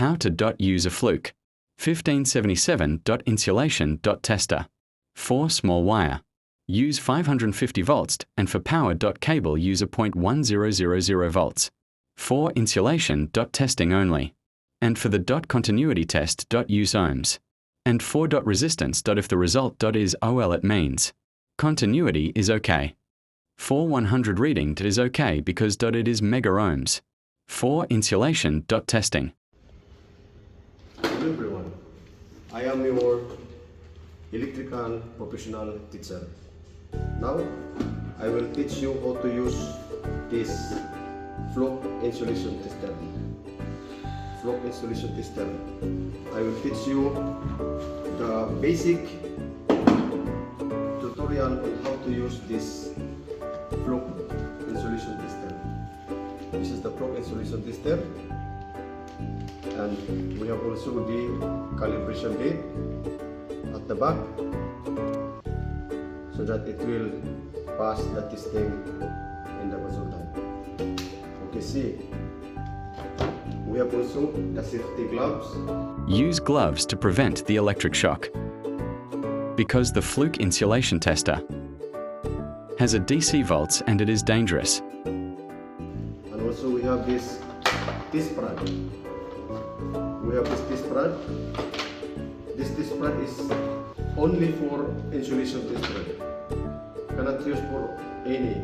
How to use a fluke. 1577.insulation.tester. 4 small wire. Use 550 volts and for power. Cable use a 0.1000 volts. 4 insulation. Testing only. And for the continuity test. Use ohms. And 4 resistance. If the result is OL, it means continuity is okay. 4 100 reading is okay because it is mega ohms. 4 insulation. Testing. Hello everyone, I am your electrical professional teacher. Now I will teach you how to use this Fluke insulation tester. Fluke insulation tester. I will teach you the basic tutorial on how to use this Fluke insulation tester. This is the Fluke insulation tester, and we have also the calibration date at the back so that it will pass the testing in the consultant. Okay, see, we have also the safety gloves. Use gloves to prevent the electric shock. Because the Fluke insulation tester has a DC volts and it is dangerous. And also we have this test pad. We have this test pad. This test pad is only for insulation test pad. Cannot use for any,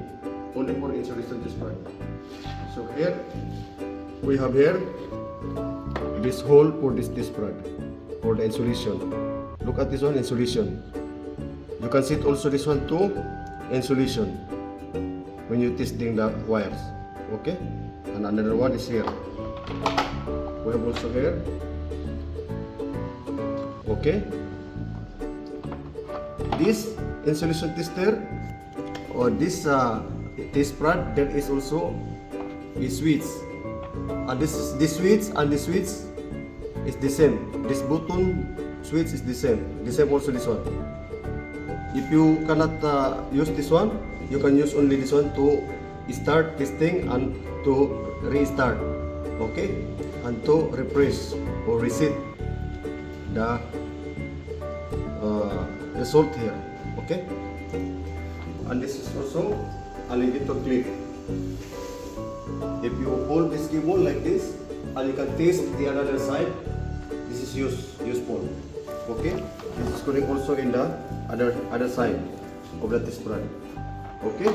only for insulation test pad. So here we have this hole for this test pad for the insulation. Look at this one, insulation. You can see it also this one too, insulation when you testing the wires. Okay, and another one is here. We have also here. Okay, this insulation tester or this test pad, there is also a switch, and this switch and this switch is the same. This button switch is the same also this one. If you cannot use this one, you can use only this one to start testing and to restart, okay, and to refresh or reset the result here, okay. And this is also a elevator clip. If you hold this cable like this and you can test the other side, this is useful, okay. This is going also in the other side of the test pad, okay.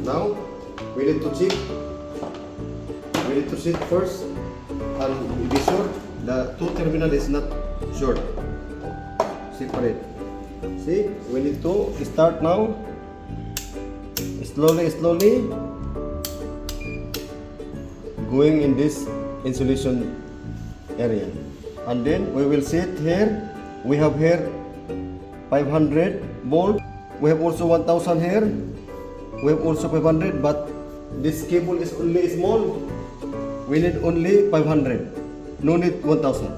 Now we need to check. We need to check first and be sure the two terminal is not short. Separate. See, we need to start now. Slowly going in this insulation area, and then we will set here. We have here 500 volt. We have also 1000 here. We have also 500, but this cable is only small. We need only 500. No need 1000.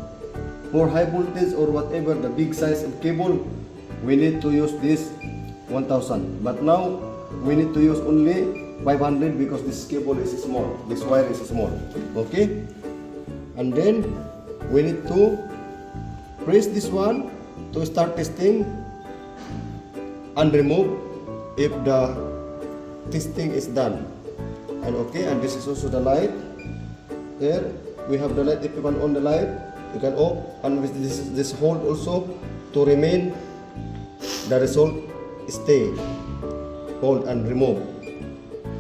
For high voltage or whatever the big size of cable, we need to use this 1000. But now we need to use only 500 because this cable is small. This wire is small. Okay? And then we need to press this one to start testing and remove if the testing is done. And okay, and this is also the light. Here we have the light. If you can on the light, you can off, and with this hold also to remain the result stay, hold and remove.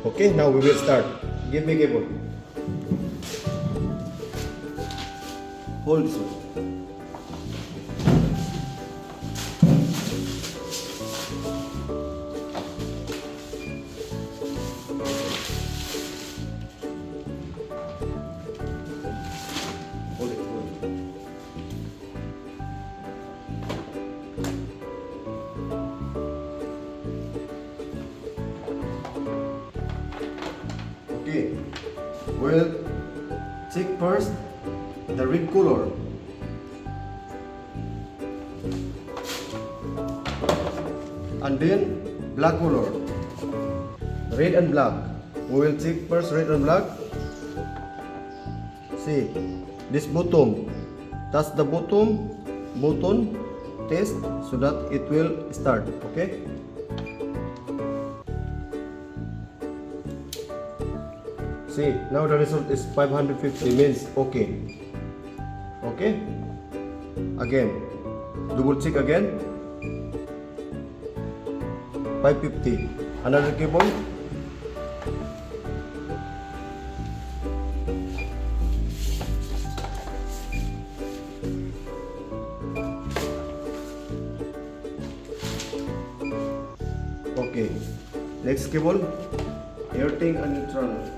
Okay, now we will start. Give me cable. Hold this one. Hold it. Okay, we'll check first the red color. And then black color, red and black. We will check first red and black. See, this bottom. Touch the button test so that it will start. Okay. See, now the result is 550, means okay. Okay. Again, double check again. 550. Another cable. Okay. Next cable. Earthing and neutral.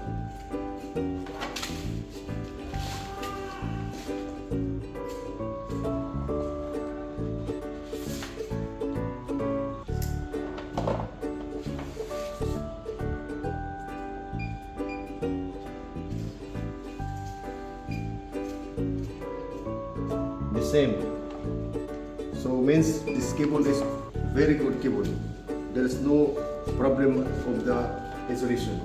The same. So means this cable is very good cable. There is no problem of the insulation.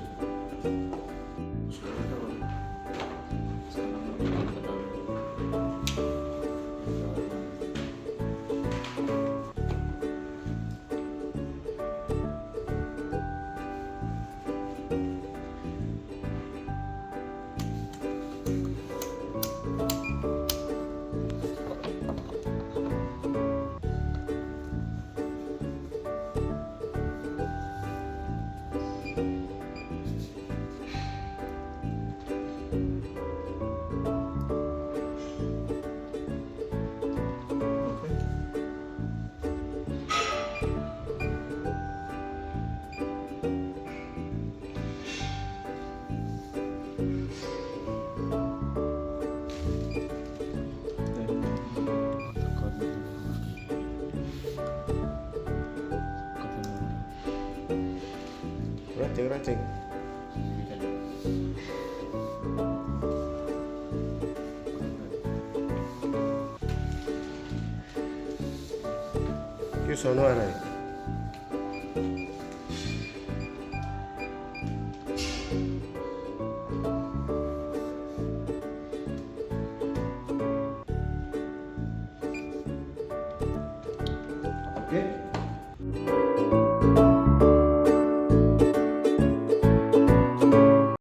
Rating. Yung sono aray.